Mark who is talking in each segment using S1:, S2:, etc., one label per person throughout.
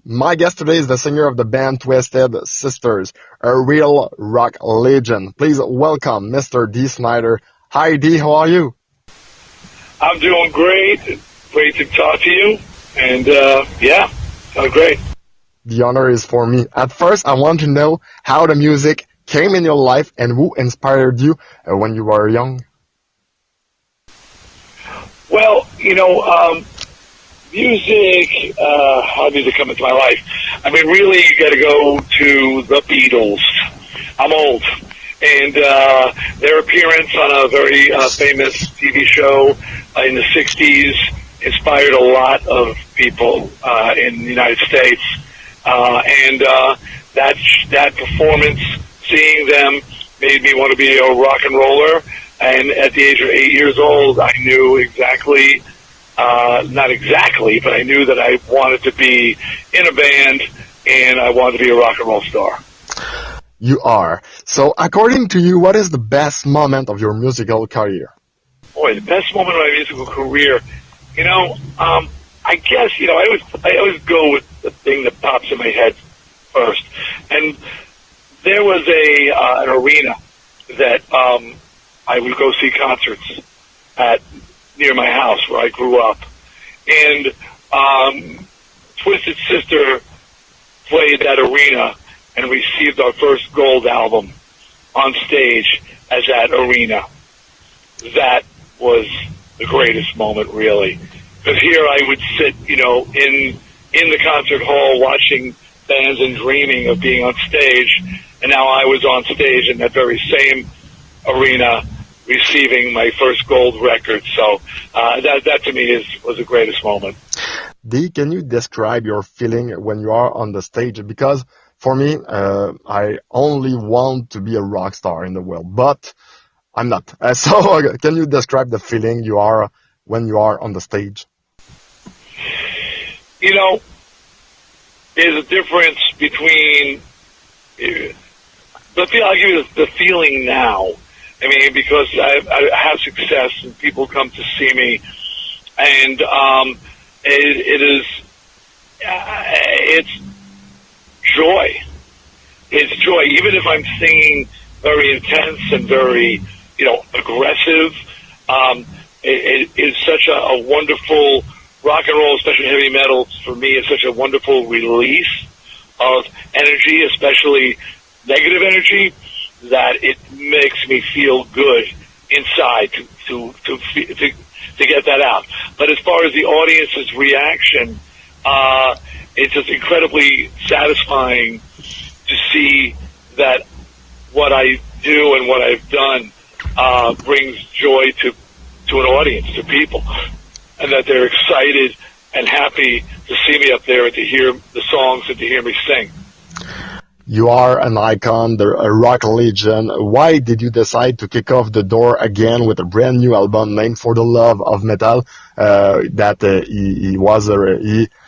S1: My guest today is the singer of the band Twisted Sisters, a real rock legend. Please welcome Mr. Dee Snider. Hi Dee, how are you?
S2: I'm doing great. Great to talk to you. And great.
S1: The honor is for me. At first, I want to know how the music came in your life and who inspired you when you were young.
S2: Well, music, how did it come into my life? I mean, really, you got to go to the Beatles. I'm old. And their appearance on a very famous TV show in the 60s inspired a lot of people in the United States. That performance, seeing them, made me want to be a rock and roller. And at the age of 8 years old, I knew exactly, not exactly, but I knew that I wanted to be in a band and I wanted to be a rock and roll star.
S1: You are. So according to you, what is the best moment of your musical career?
S2: Boy, the best moment of my musical career, I guess, I always go with the thing that pops in my head first. And there was an arena that I would go see concerts at near my house where I grew up. And Twisted Sister played that arena and received our first gold album on stage as that arena. That was the greatest moment, really. Because here I would sit, in the concert hall watching bands and dreaming of being on stage, and now I was on stage in that very same arena receiving my first gold record. So that to me was the greatest moment.
S1: Dee, can you describe your feeling when you are on the stage? Because for me, I only want to be a rock star in the world, but I'm not. So can you describe the feeling you are when you are on the stage?
S2: There's a difference between I'll give you the feeling now. I mean, because I have success and people come to see me, and it's joy. It's joy. Even if I'm singing very intense and very, aggressive, it is such a wonderful rock and roll, especially heavy metal. For me, it's such a wonderful release of energy, especially negative energy, that it makes me feel good inside to get that out. But as far as the audience's reaction, it's just incredibly satisfying to see that what I do and what I've done brings joy to an audience, to people, and that they're excited and happy to see me up there and to hear the songs and to hear me sing.
S1: You are an icon, a rock legend. Why did you decide to kick off the door again with a brand new album named For the Love of Metal he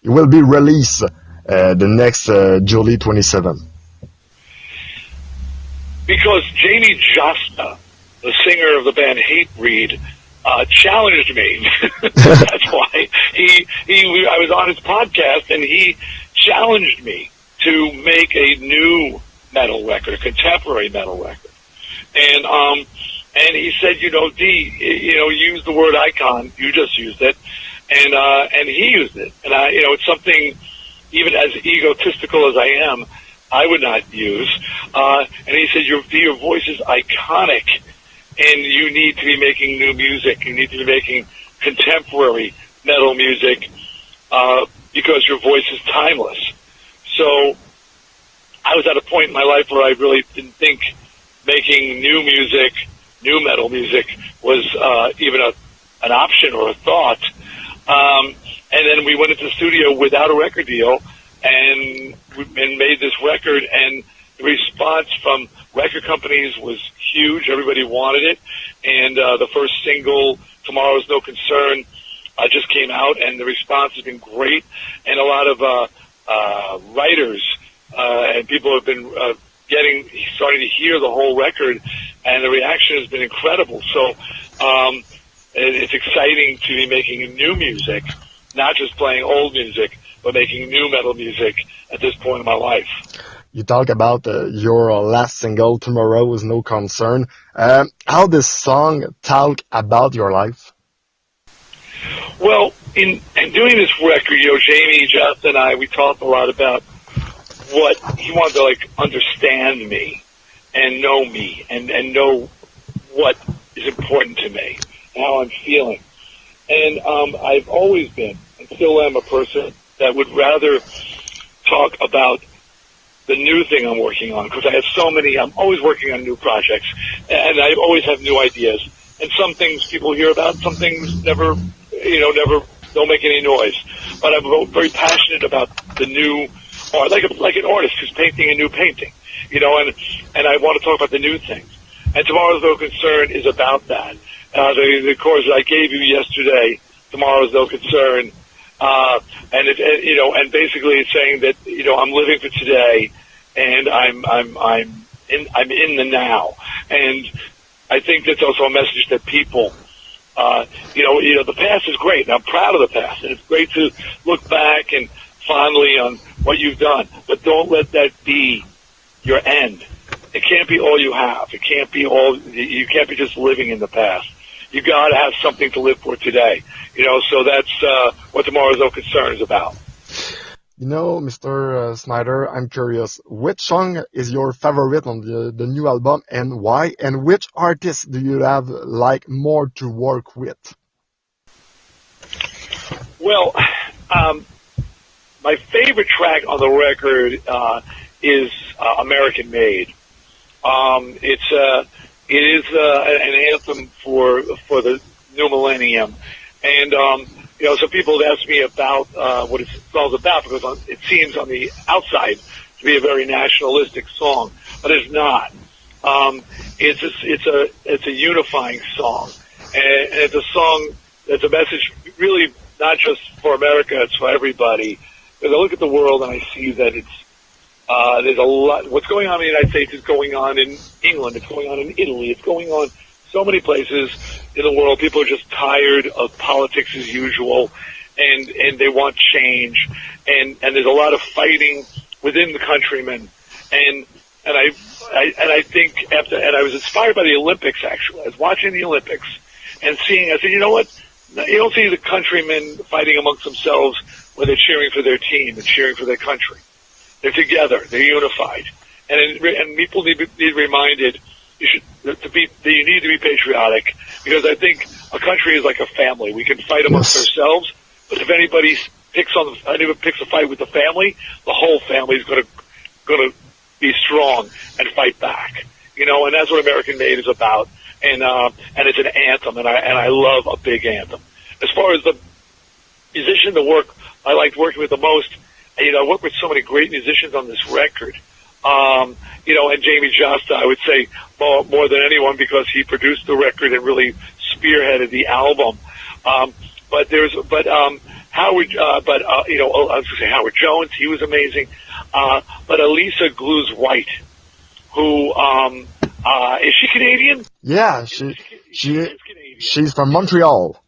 S1: will be released the next July 27?
S2: Because Jamie Josta, the singer of the band Hatebreed, challenged me. That's why I was on his podcast and he challenged me to make a new metal record, a contemporary metal record. And he said, Dee, use the word icon. You just used it. And he used it. And it's something, even as egotistical as I am, I would not use. And he said, your voice is iconic, and you need to be making new music. You need to be making contemporary metal music, because your voice is timeless. So I was at a point in my life where I really didn't think making new music, new metal music, was even an option or a thought. And then we went into the studio without a record deal and made this record, and the response from record companies was huge. Everybody wanted it. And the first single, Tomorrow's No Concern, just came out, and the response has been great. And a lot of writers and people have been starting to hear the whole record, and the reaction has been incredible. So it's exciting to be making new music, not just playing old music, but making new metal music at this point in my life.
S1: You talk about your last single, Tomorrow Is No Concern. How this song talk about your life?
S2: Well, in doing this record, Jamie, Jeff, and I, we talked a lot about what he wanted to, like, understand me and know what is important to me, how I'm feeling. And I've always been, and still am, a person that would rather talk about the new thing I'm working on, because I have so many. I'm always working on new projects, and I always have new ideas. And some things people hear about, some things never don't make any noise. But I'm very passionate about the new art, like an artist who's painting a new painting, and I want to talk about the new things. And Tomorrow's No Concern is about that. The chorus I gave you yesterday, Tomorrow's No Concern. And basically it's saying that, I'm living for today, and I'm in the now. And I think that's also a message that people, the past is great, and I'm proud of the past, and it's great to look back and fondly on what you've done, but don't let that be your end. It can't be all you have. You can't be just living in the past. You got to have something to live for today. So that's what Tomorrow's No Concern is about.
S1: Mr. Snider, I'm curious, which song is your favorite on the new album, and why? And which artists do you have more to work with?
S2: Well, my favorite track on the record is American Made. It is an anthem for the new millennium, and some people have asked me about what it's all about, because it seems on the outside to be a very nationalistic song, but it's not. It's a unifying song, and it's a song that's a message really not just for America, it's for everybody. Because I look at the world and I see that there's a lot. What's going on in the United States is going on in England. It's going on in Italy. It's going on so many places in the world. People are just tired of politics as usual, and they want change. And there's a lot of fighting within the countrymen. And I think I was inspired by the Olympics. Actually, I was watching the Olympics and seeing. I said, you know what? You don't see the countrymen fighting amongst themselves when they're cheering for their team and cheering for their country. They're together. They're unified, and people need to be reminded that you need to be patriotic, because I think a country is like a family. We can fight amongst ourselves, but if anybody picks a fight with the family, the whole family is going to be strong and fight back. And that's what American Made is about. And it's an anthem, and I love a big anthem. As far as the musician, I liked working with the most. I worked with so many great musicians on this record. And Jamie Josta, I would say more than anyone, because he produced the record and really spearheaded the album. But Howard, I was going to say Howard Jones, he was amazing. But Elisa Glues White, who, is she Canadian?
S1: Yeah, she's from Montreal.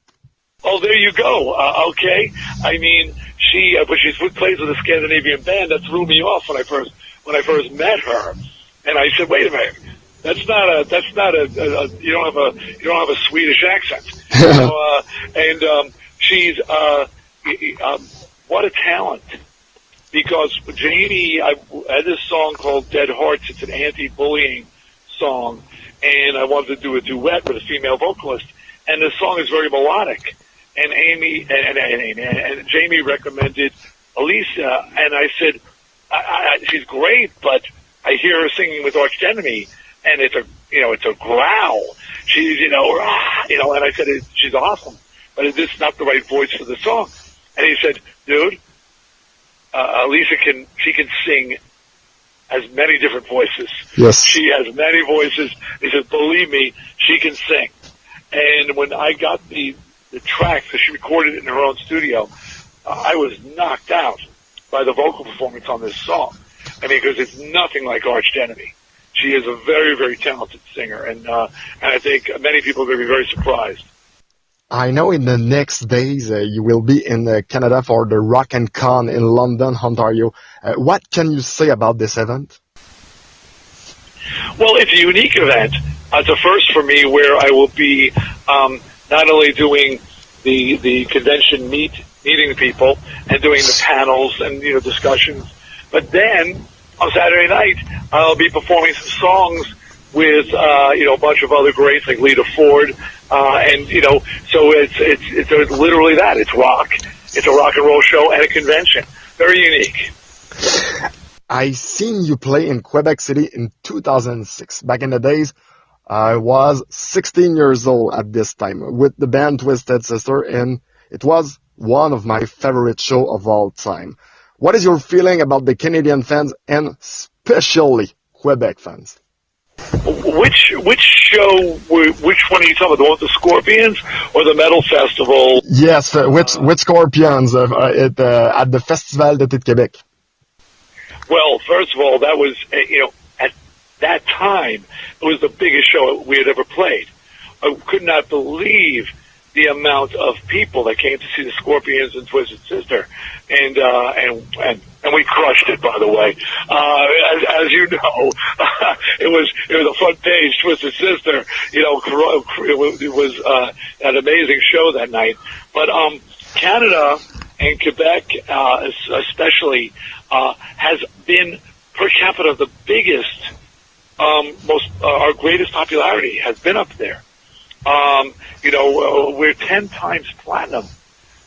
S2: Oh, there you go. Okay. I mean, but she plays with a Scandinavian band. That threw me off when I first met her. And I said, wait a minute. That's not a you don't have a Swedish accent. She's, what a talent. Because Jamie, I had this song called Dead Hearts. It's an anti-bullying song. And I wanted to do a duet with a female vocalist. And the song is very melodic. And and Jamie recommended Elisa, and I said, she's great, but I hear her singing with Arch Enemy, and it's a growl. She's, and I said, she's awesome, but is this not the right voice for the song? And he said, dude, Elisa can sing has many different voices.
S1: Yes.
S2: She has many voices. He said, believe me, she can sing. And when I got the track, because she recorded it in her own studio, I was knocked out by the vocal performance on this song. I mean, because it's nothing like Arch Enemy. She is a very, very talented singer, and I think many people are going to be very surprised.
S1: I know in the next days you will be in Canada for the Rock and Con in London, Ontario. What can you say about this event?
S2: Well, it's a unique event. It's a first for me where I will be not only doing the convention meeting people and doing the panels and discussions, but then on Saturday night I'll be performing some songs with a bunch of other greats like Lita Ford, and so it's literally that. It's rock. It's a rock and roll show and a convention. Very unique.
S1: I seen you play in Quebec City in 2006. Back in the days, I was 16 years old at this time with the band Twisted Sister, and it was one of my favorite shows of all time. What is your feeling about the Canadian fans and especially Quebec fans?
S2: Which show? Which one are you talking about? The one with the Scorpions or the Metal Festival?
S1: Yes, with Scorpions at the Festival d'été de Québec.
S2: Well, first of all, that was at that time it was the biggest show we had ever played. I could not believe the amount of people that came to see the Scorpions and Twisted Sister, and we crushed it. By the way, as you know, it was a front page Twisted Sister. It was an amazing show that night. But Canada and Quebec, especially, has been per capita the biggest, our greatest popularity has been up there. We're 10 times platinum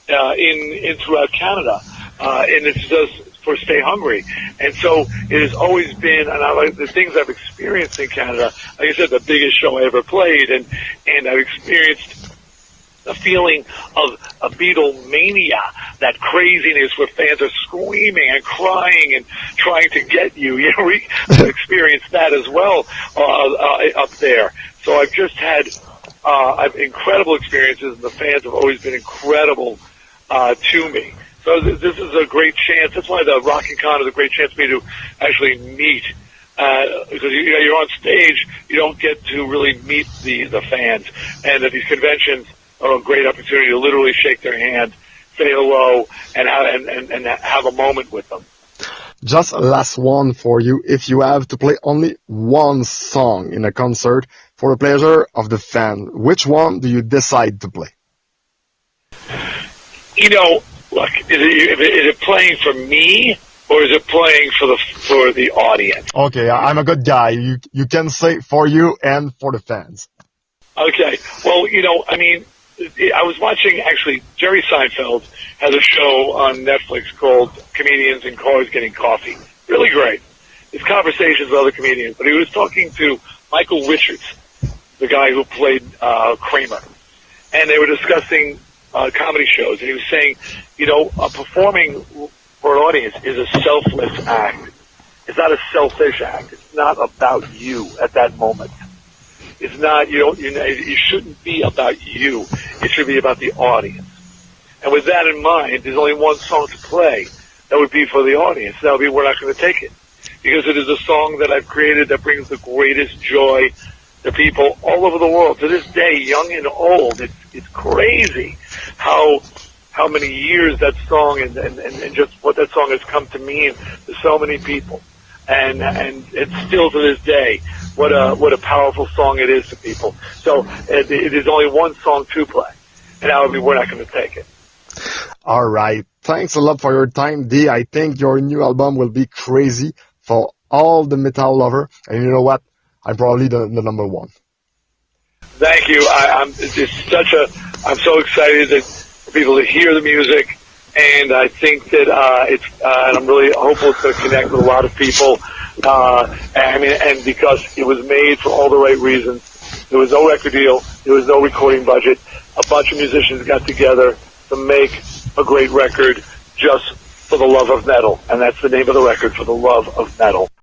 S2: in throughout Canada, and it's just for Stay Hungry. And so it has always been, and I like the things I've experienced in Canada. Like I said, the biggest show I ever played, and I've experienced the feeling of a Beatlemania, that craziness where fans are screaming and crying and trying to get you. We experienced that as well up there. So I've just had I've incredible experiences, and the fans have always been incredible to me. So this is a great chance. That's why the Rock and Con is a great chance for me to actually meet. Because you're on stage, you don't get to really meet the fans, and at these conventions are a great opportunity to literally shake their hand, say hello, and have a moment with them.
S1: Just last one for you. If you have to play only one song in a concert for the pleasure of the fan, which one do you decide to play?
S2: Look, is it playing for me or is it playing for the audience?
S1: Okay, I'm a good guy. You can say for you and for the fans.
S2: Okay. Well, I was watching, actually, Jerry Seinfeld has a show on Netflix called Comedians in Cars Getting Coffee. Really great. It's conversations with other comedians. But he was talking to Michael Richards, the guy who played Kramer. And they were discussing comedy shows. And he was saying, performing for an audience is a selfless act. It's not a selfish act. It's not about you at that moment. It's not, it shouldn't be about you. It should be about the audience. And with that in mind, there's only one song to play that would be for the audience. That would be We're Not Going to Take It. Because it is a song that I've created that brings the greatest joy to people all over the world. To this day, young and old, it's crazy how many years that song and just what that song has come to mean to so many people. And it's still to this day, what a powerful song it is to people. So it is only one song to play, and that would be We're Not Going to Take It.
S1: All right. Thanks a lot for your time, Dee. I think your new album will be crazy for all the metal lover. And you know what? I'm probably the number one.
S2: Thank you. I'm so excited for people to hear the music. And I think that and I'm really hopeful it's going to connect with a lot of people. And because it was made for all the right reasons. There was no record deal. There was no recording budget. A bunch of musicians got together to make a great record just for the love of metal. And that's the name of the record, For the Love of Metal.